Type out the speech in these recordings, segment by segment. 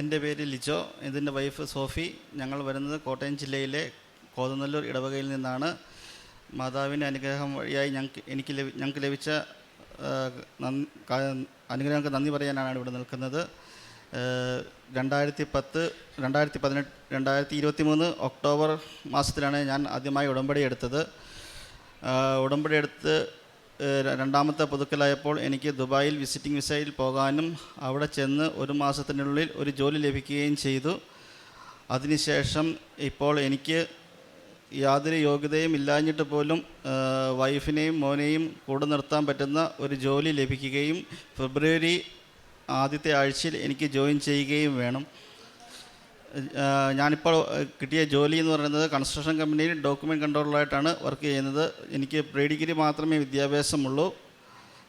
എൻ്റെ പേര് ലിജോ, ഇതിൻ്റെ വൈഫ് സോഫി. ഞങ്ങൾ വരുന്നത് കോട്ടയം ജില്ലയിലെ കോതനല്ലൂർ ഇടവകയിൽ നിന്നാണ്. മാതാവിൻ്റെ അനുഗ്രഹം വഴിയായി ഞങ്ങൾക്ക് ലഭിച്ച അനുഗ്രഹങ്ങൾക്ക് നന്ദി പറയാനാണ് ഇവിടെ നിൽക്കുന്നത്. 2023 ഒക്ടോബർ മാസത്തിലാണ് ഞാൻ ആദ്യമായി ഉടമ്പടി എടുത്തത്. ഉടമ്പടി എടുത്ത് രണ്ടാമത്തെ പുതുക്കലായപ്പോൾ എനിക്ക് ദുബായിൽ വിസിറ്റിംഗ് വിസയിൽ പോകാനും അവിടെ ചെന്ന് 1 മാസത്തിനുള്ളിൽ ഒരു ജോലി ലഭിക്കുകയും ചെയ്തു. അതിനുശേഷം ഇപ്പോൾ എനിക്ക് യാതൊരു യോഗ്യതയും ഇല്ലാഞ്ഞിട്ട് പോലും വൈഫിനെയും മോനെയും കൂടെ നിർത്താൻ പറ്റുന്ന ഒരു ജോലി ലഭിക്കുകയും ഫെബ്രുവരി ആദ്യത്തെ ആഴ്ചയിൽ എനിക്ക് ജോയിൻ ചെയ്യുകയും വേണം. ഞാനിപ്പോൾ കിട്ടിയ ജോലി എന്ന് പറയുന്നത് കൺസ്ട്രക്ഷൻ കമ്പനിയിൽ ഡോക്യുമെൻറ്റ് കൺട്രോളറായിട്ടാണ് വർക്ക് ചെയ്യുന്നത്. എനിക്ക് പ്രീ ഡിഗ്രി മാത്രമേ വിദ്യാഭ്യാസമുള്ളൂ.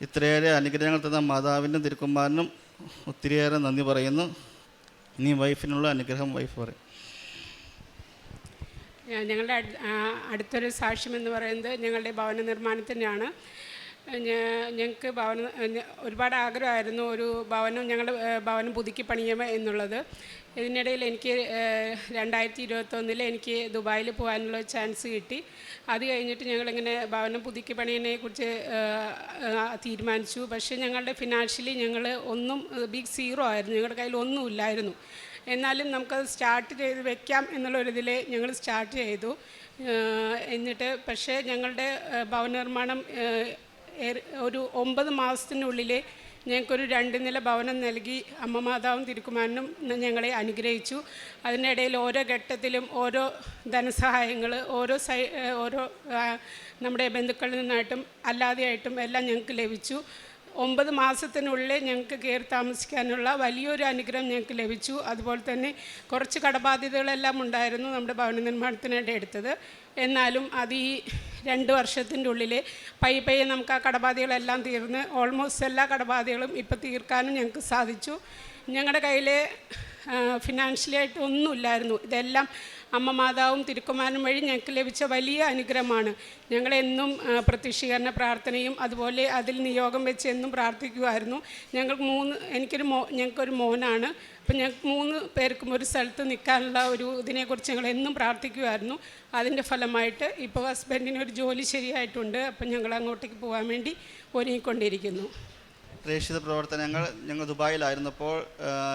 ഇത്രയേറെ അനുഗ്രഹങ്ങൾ തന്ന മാതാവിനും തിരുക്കുമാരനും ഒത്തിരിയേറെ നന്ദി പറയുന്നു. ഇനി വൈഫിനുള്ള അനുഗ്രഹം വൈഫ് പറയും. ഞങ്ങളുടെ അടുത്തൊരു സാക്ഷ്യം എന്ന് പറയുന്നത് ഞങ്ങളുടെ ഭവന നിർമ്മാണത്തിൻ്റെയാണ്. ഞങ്ങൾക്ക് ഒരുപാട് ആഗ്രഹമായിരുന്നു ഒരു ഞങ്ങളുടെ ഭവനം പുതുക്കി പണിയുക എന്നുള്ളത്. ഇതിനിടയിൽ എനിക്ക് 2021 എനിക്ക് ദുബായിൽ പോകാനുള്ള ചാൻസ് കിട്ടി. അത് കഴിഞ്ഞിട്ട് ഞങ്ങളിങ്ങനെ ഭവനം പുതുക്കി പണിയതിനെക്കുറിച്ച് തീരുമാനിച്ചു. പക്ഷേ ഞങ്ങളുടെ ഫിനാൻഷ്യലി ഞങ്ങൾ ഒന്നും ബിഗ് സീറോ ആയിരുന്നു, ഞങ്ങളുടെ കയ്യിൽ ഒന്നുമില്ലായിരുന്നു. എന്നാലും നമുക്കത് സ്റ്റാർട്ട് ചെയ്ത് വെക്കാം എന്നുള്ളൊരിതിൽ ഞങ്ങൾ സ്റ്റാർട്ട് ചെയ്തു. എന്നിട്ട് പക്ഷേ ഞങ്ങളുടെ ഭവന നിർമ്മാണം ഒരു 9 മാസത്തിനുള്ളിൽ ഞങ്ങൾക്കൊരു 2 നില ഭവനം നൽകി അമ്മ മാതാവും തിരുക്കുമാരനും ഞങ്ങളെ അനുഗ്രഹിച്ചു. അതിനിടയിൽ ഓരോ ഘട്ടത്തിലും ഓരോ ധനസഹായങ്ങൾ ഓരോ നമ്മുടെ ബന്ധുക്കളിൽ നിന്നായിട്ടും അല്ലാതെയായിട്ടും എല്ലാം ഞങ്ങൾക്ക് ലഭിച്ചു. 9 മാസത്തിനുള്ളിൽ ഞങ്ങൾക്ക് കയറി താമസിക്കാനുള്ള വലിയൊരു അനുഗ്രഹം ഞങ്ങൾക്ക് ലഭിച്ചു. അതുപോലെ തന്നെ കുറച്ച് കടബാധ്യതകളെല്ലാം ഉണ്ടായിരുന്നു നമ്മുടെ ഭവന നിർമ്മാണത്തിനായിട്ട് എടുത്തത്. എന്നാലും അത് ഈ 2 വർഷത്തിൻ്റെ ഉള്ളിൽ പയ്യെ നമുക്ക് ആ കടബാധ്യതകളെല്ലാം തീർന്ന് ഓൾമോസ്റ്റ് എല്ലാ കടബാധ്യതകളും ഇപ്പോൾ തീർക്കാനും ഞങ്ങൾക്ക് സാധിച്ചു. ഞങ്ങളുടെ കയ്യിൽ ഫിനാൻഷ്യലായിട്ട് ഒന്നുമില്ലായിരുന്നു. ഇതെല്ലാം അമ്മ മാതാവും തിരുക്കുമാരനും വഴി ഞങ്ങൾക്ക് ലഭിച്ച വലിയ അനുഗ്രഹമാണ്. ഞങ്ങളെന്നും പ്രത്യക്ഷീകരണ പ്രാർത്ഥനയും അതുപോലെ അതിൽ നിയോഗം വെച്ച് എന്നും പ്രാർത്ഥിക്കുമായിരുന്നു. ഞങ്ങൾക്കൊരു മോനാണ്. അപ്പം ഞങ്ങൾക്ക് 3 പേർക്കും ഒരു സ്ഥലത്ത് നിൽക്കാനുള്ള ഒരു ഇതിനെക്കുറിച്ച് ഞങ്ങൾ എന്നും പ്രാർത്ഥിക്കുമായിരുന്നു. അതിൻ്റെ ഫലമായിട്ട് ഇപ്പോൾ ഹസ്ബൻഡിന് ഒരു ജോലി ശരിയായിട്ടുണ്ട്. അപ്പം ഞങ്ങൾ അങ്ങോട്ടേക്ക് പോകാൻ വേണ്ടി ഒരുങ്ങിക്കൊണ്ടിരിക്കുന്നു. പ്രേക്ഷിത പ്രവർത്തനങ്ങൾ ഞങ്ങൾ ദുബായിലായിരുന്നപ്പോൾ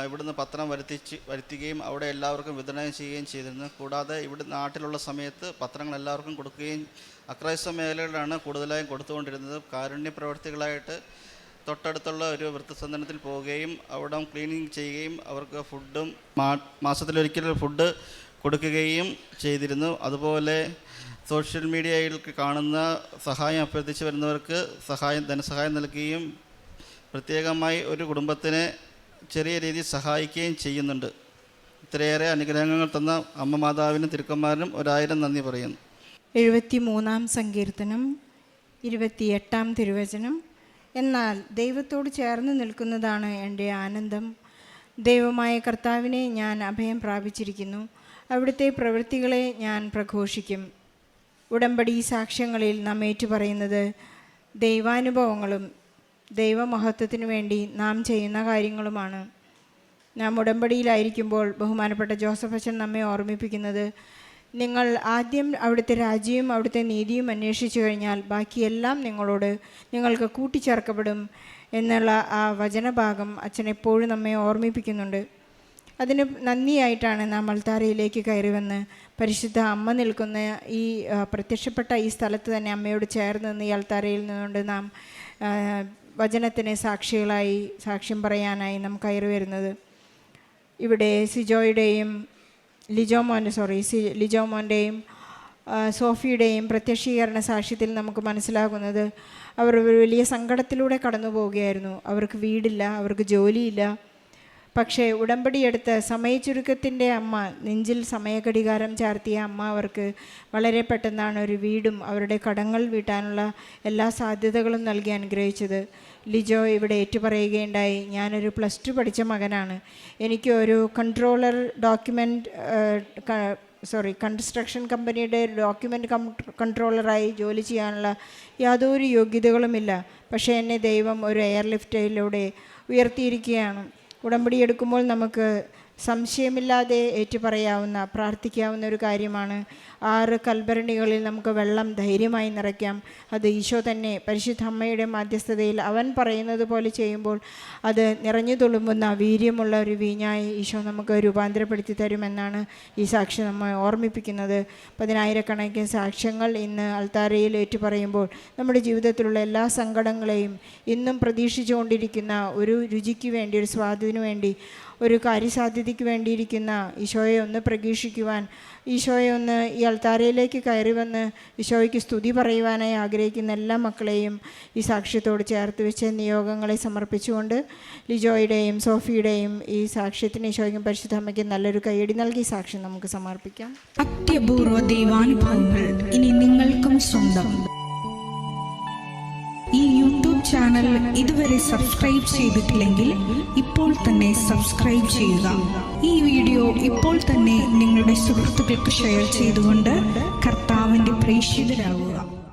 ഇവിടുന്ന് പത്രം വരുത്തുകയും അവിടെ എല്ലാവർക്കും വിതരണം ചെയ്യുകയും ചെയ്തിരുന്നു. കൂടാതെ ഇവിടെ നാട്ടിലുള്ള സമയത്ത് പത്രങ്ങൾ എല്ലാവർക്കും കൊടുക്കുകയും അക്രൈസ്തവ മേഖലകളിലാണ് കൂടുതലായും കൊടുത്തുകൊണ്ടിരുന്നത്. കാരുണ്യ പ്രവർത്തികളായിട്ട് തൊട്ടടുത്തുള്ള ഒരു വൃദ്ധസദനത്തിൽ പോവുകയും അവിടെ ക്ലീനിങ് ചെയ്യുകയും അവർക്ക് ഫുഡും മാസത്തിലൊരിക്കൽ ഫുഡ് കൊടുക്കുകയും ചെയ്തിരുന്നു. അതുപോലെ സോഷ്യൽ മീഡിയയിൽ കാണുന്ന സഹായം അഭ്യർത്ഥിച്ച് വരുന്നവർക്ക് ധനസഹായം നൽകുകയും പ്രത്യേകമായി ഒരു കുടുംബത്തിനെ ചെറിയ രീതിയിൽ സഹായിക്കുകയും ചെയ്യുന്നുണ്ട്. ഇത്രയേറെ അനുഗ്രഹങ്ങൾ തന്ന അമ്മ മാതാവിനും തിരുക്കുമാരനും 1000 നന്ദി പറയുന്നു. 73-ാം സങ്കീർത്തനം 28-ാം തിരുവചനം. എന്നാൽ ദൈവത്തോട് ചേർന്ന് നിൽക്കുന്നതാണ് എൻ്റെ ആനന്ദം. ദൈവമായ കർത്താവിനെ ഞാൻ അഭയം പ്രാപിച്ചിരിക്കുന്നു. അവിടുത്തെ പ്രവൃത്തികളെ ഞാൻ പ്രഘോഷിക്കും. ഉടമ്പടി സാക്ഷ്യങ്ങളിൽ നാം ഏറ്റുപറയുന്നത് ദൈവാനുഭവങ്ങളും ദൈവമഹത്വത്തിനു വേണ്ടി നാം ചെയ്യുന്ന കാര്യങ്ങളുമാണ്. നാം ഉടമ്പടിയിലായിരിക്കുമ്പോൾ ബഹുമാനപ്പെട്ട ജോസഫ് അച്ഛൻ നമ്മെ ഓർമ്മിപ്പിക്കുന്നത്, നിങ്ങൾ ആദ്യം അവിടുത്തെ രാജ്യവും അവിടുത്തെ നീതിയും അന്വേഷിച്ചു കഴിഞ്ഞാൽ ബാക്കിയെല്ലാം നിങ്ങൾക്ക് കൂട്ടിച്ചേർക്കപ്പെടും എന്നുള്ള ആ വചനഭാഗം അച്ഛൻ എപ്പോഴും നമ്മെ ഓർമ്മിപ്പിക്കുന്നുണ്ട്. അതിന് നന്ദിയായിട്ടാണ് നാം അൾത്താരയിലേക്ക് കയറി വന്ന് പരിശുദ്ധ അമ്മ നിൽക്കുന്ന ഈ പ്രത്യക്ഷപ്പെട്ട ഈ സ്ഥലത്ത് തന്നെ അമ്മയോട് ചേർന്ന് നിന്ന് ഈ അൾത്താരയിൽ നിന്നുകൊണ്ട് നാം വചനത്തിന് സാക്ഷ്യം പറയാനായി നാം കയറി വരുന്നത്. ഇവിടെ ലിജോ മോൻ്റെയും സോഫിയുടെയും പ്രത്യക്ഷീകരണ സാക്ഷ്യത്തിൽ നമുക്ക് മനസ്സിലാകുന്നത് അവർ ഒരു വലിയ സങ്കടത്തിലൂടെ കടന്നു പോവുകയായിരുന്നു. അവർക്ക് വീടില്ല, അവർക്ക് ജോലിയില്ല. പക്ഷേ ഉടമ്പടിയെടുത്ത് സമയച്ചുരുക്കത്തിൻ്റെ അമ്മ, നെഞ്ചിൽ സമയഘടികാരം ചാർത്തിയ അമ്മ അവർക്ക് വളരെ പെട്ടെന്നാണ് ഒരു വീടും അവരുടെ കടങ്ങൾ വീട്ടാനുള്ള എല്ലാ സാധ്യതകളും നൽകി അനുഗ്രഹിച്ചത്. ലിജോ ഇവിടെ ഏറ്റുപറയുകയുണ്ടായി, ഞാനൊരു +2 പഠിച്ച മകനാണ്. എനിക്ക് ഒരു കൺസ്ട്രക്ഷൻ കമ്പനിയുടെ ഡോക്യുമെൻ്റ് കൺട്രോളറായി ജോലി ചെയ്യാനുള്ള യാതൊരു യോഗ്യതകളുമില്ല. പക്ഷേ എന്നെ ദൈവം ഒരു എയർലിഫ്റ്റിലൂടെ ഉയർത്തിയിരിക്കുകയാണ്. ഉടമ്പടി എടുക്കുമ്പോൾ നമുക്ക് സംശയമില്ലാതെ ഏറ്റുപറയാവുന്ന പ്രാർത്ഥിക്കാവുന്ന ഒരു കാര്യമാണ്. 6 കൽഭരണികളിൽ നമുക്ക് വെള്ളം ധൈര്യമായി നിറയ്ക്കാം. അത് ഈശോ തന്നെ പരിശുദ്ധ അമ്മയുടെ മധ്യസ്ഥതയിൽ അവൻ പറയുന്നത് പോലെ ചെയ്യുമ്പോൾ അത് നിറഞ്ഞു തുളുമ്പുന്ന വീര്യമുള്ള ഒരു വീഞ്ഞായി ഈശോ നമുക്ക് രൂപാന്തരപ്പെടുത്തി തരുമെന്നാണ് ഈ സാക്ഷി നമ്മെ ഓർമ്മിപ്പിക്കുന്നത്. 10,000-കണക്കിന് സാക്ഷ്യങ്ങൾ ഇന്ന് അൾത്താരയിൽ ഏറ്റുപറയുമ്പോൾ നമ്മുടെ ജീവിതത്തിലുള്ള എല്ലാ സങ്കടങ്ങളെയും ഇന്നും പ്രതീക്ഷിച്ചുകൊണ്ടിരിക്കുന്ന ഒരു രുചിക്ക് വേണ്ടി, ഒരു സ്വാദിനു വേണ്ടി, ഒരു കാര്യസാധ്യതയ്ക്ക് വേണ്ടിയിരിക്കുന്ന ഈശോയെ ഒന്ന് പ്രതീക്ഷിക്കുവാൻ, ഈശോയെ ഒന്ന് ഈ അൾത്താരയിലേക്ക് കയറി വന്ന് ഈശോയ്ക്ക് സ്തുതി പറയുവാനായി ആഗ്രഹിക്കുന്ന എല്ലാ മക്കളെയും ഈ സാക്ഷ്യത്തോട് ചേർത്ത് വെച്ച് നിയോഗങ്ങളെ സമർപ്പിച്ചുകൊണ്ട് ലിജോയുടെയും സോഫിയുടെയും ഈ സാക്ഷ്യത്തിന് ഈശോയ്ക്കും പരിശുദ്ധ അമ്മയ്ക്കും നല്ലൊരു കൈയടി നൽകി സാക്ഷ്യം നമുക്ക് സമർപ്പിക്കാം. അത്യപൂർവ ദൈവാനുഭവങ്ങൾ ഇനി നിങ്ങൾക്കും സ്വന്തം. ഈ യൂട്യൂബ് ചാനൽ ഇതുവരെ സബ്സ്ക്രൈബ് ചെയ്തിട്ടില്ലെങ്കിൽ ഇപ്പോൾ തന്നെ സബ്സ്ക്രൈബ് ചെയ്യുക. ഈ വീഡിയോ ഇപ്പോൾ തന്നെ നിങ്ങളുടെ സുഹൃത്തുക്കൾക്ക് ഷെയർ ചെയ്തുകൊണ്ട് കർത്താവിൻ്റെ പ്രേക്ഷിതരാകുക.